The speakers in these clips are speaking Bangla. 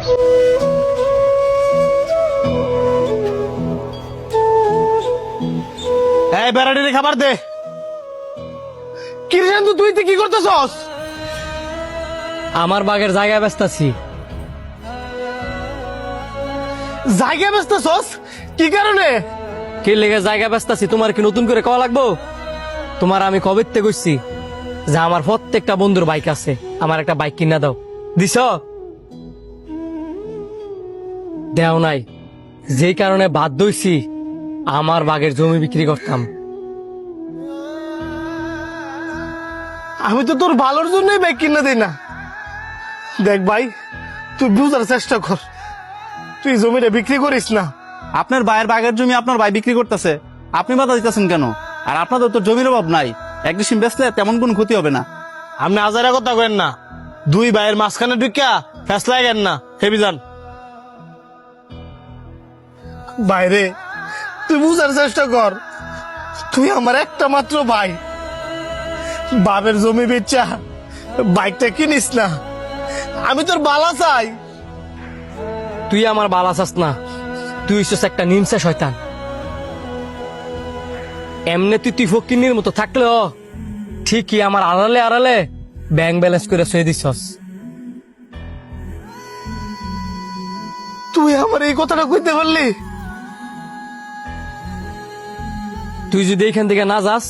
এই বেড়াটিরে খাবার দে। কি রে শান্তু, তুই কি করতেছস? আমার বাগের জায়গা ব্যস্তাছি। জায়গা বেচতেছস? কি কারণে? কি লেগে জায়গা ব্যস্তাছি? তোমার কি নতুন করে কওয়া লাগবো? তোমার আমি কবে থেকে কইছি যে আমার প্রত্যেকটা বন্ধুর বাইক আছে, আমার একটা বাইক কিনা দাও। দিছ? দেও নাই। যেই কারণে বাধ্য হইছি আমার বাগের জমি বিক্রি করতাম। আমি তো তোর ভালোর জন্যই বাইক কিনে দিই না। দেখ ভাই, তুই বুঝার চেষ্টা কর, তুই জমিটা বিক্রি করিস না। আপনার ভাইয়ের বাগের জমি আপনার ভাই বিক্রি করতেছে, আপনি বাধা দিতেছেন কেন? আর আপনাদের তো জমির অভাব নাই, এক ডিসিম বেচলে তেমন কোনো ক্ষতি হবে না। আপনি আজারা কথা কেন না, দুই ভাইয়ের মাঝখানে ঢুকিয়া ফেসলা গেন না, হেবি যান। বাইরে তুই বুঝার চেষ্টা কর, তুই আমার একটা মাত্র ভাই। বাপের জমি বেচা বাইকটা কিনিস না, আমি তোর বালা চাই। তুই আমার বালা চাস না, তুই হইছিস একটা নিমসা শয়তান। এমনি তুই ফকিন্নির মতো থাকলেও ঠিকই আমার আড়ালে আড়ালে ব্যাংক ব্যালেন্স করে সয়ে দিছস। তুই আমার এই কথাটা কইতে পারলি? তুই যদি এখান থেকে না যাস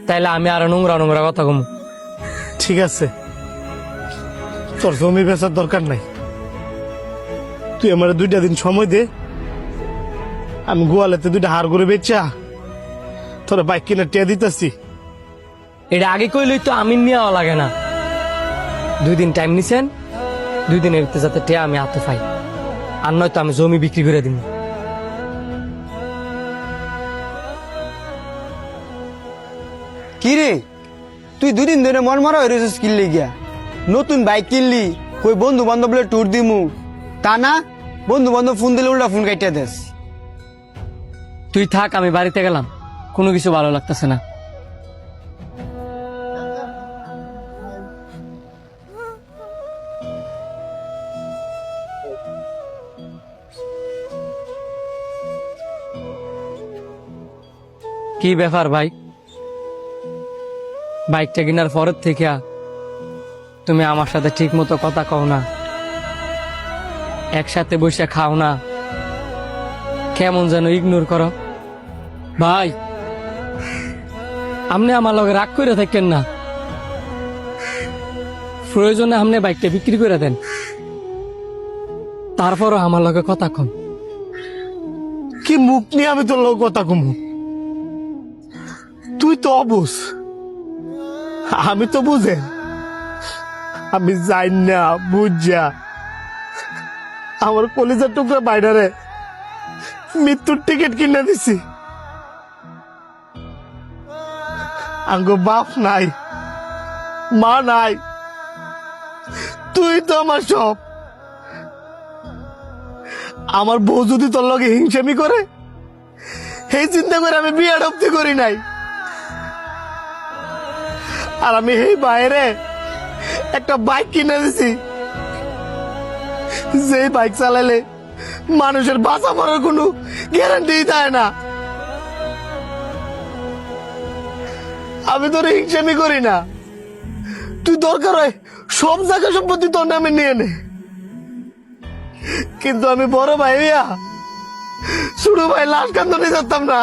তাইলে আমি আরো নোংরা নোংরা কথা কম। ঠিক আছে, তোর জমি বেচার দরকার নাই, তুই আমার 2টা দিন সময় দে, আমি গোয়ালেতে 2টা হাড় করে বেচা তোর বাইক কিনে টিয়া দিতেছি। এটা আগে কইলেই তো আমি নেওয়া লাগে না। 2 দিন টাইম নিছেন, 2 দিনের ভিতরে যাতে টিয়া আমি হাতে পাই, আর নয়তো আমি জমি বিক্রি করে দিব। কি রে, তুই 2 দিন ধরে মন মারা হয়ে কিনলি গিয়া? নতুন বাইক কিনলি, কই বন্ধু বান্ধব ট্যুর দিমু, তা না বন্ধু বান্ধব ফোন দিলে উল্টা ফোন কাটিয়া দেস। তুই থাক, আমি বাড়িতে গেলাম, কোনো কিছু ভালো লাগতেছে না। কি ব্যাপার ভাই, বাইকটা কেনার পরের থেকে তুমি আমার সাথে ঠিক মতো কথা কও না, একসাথে বসে খাও না, কেমন যেন ইগনোর করো। ভাই, আপনি আমার লগে রাগ করে থাকেন না, প্রয়োজনে আপনি বাইকটা বিক্রি করে দেন, তারপরও আমার লগে কথা কম। কি মুখ নিয়ে আমি তোর লোক কথা কমু? তুই তো অবুঝ, আমি তো বুঝে, আমি যাই না বুঝা আমার কলিজার টুকরা বাইরে মৃত্যুর টিকিট কিনে দিছি। আঙ্গো বাপ নাই, মা নাই, তুই তো আমার সব। আমার বউ যদি তোর লগে হিংসামি করে, এই চিন্তা করে আমি বিয়ে অব্দি করি নাই। আর আমি এই বাইরে একটা বাইক কিনে দিছি, যে বাইক চালালে মানুষের বাঁচা মরার কোনো গ্যারান্টি দেয় না। আমি তোর হিংসামি করি না, তুই দরকার হয় সব জায়গা সম্পত্তি তোর নামে নিয়ে নে, কিন্তু আমি বড় ভাই হইয়া ছোট ভাই লাশ কান্দনে যেতাম না।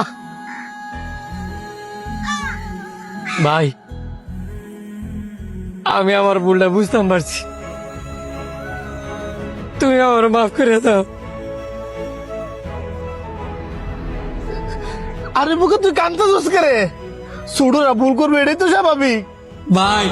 ভাই, আমি আমার ভুলটা বুঝতাম পারছি, তুমি আমার মাফ করে দাও। আরে মুখে তুই কান্দতেছিস কে রে? ছোটরা ভুল করবে, এটাই তো স্বাভাবিক। ভাই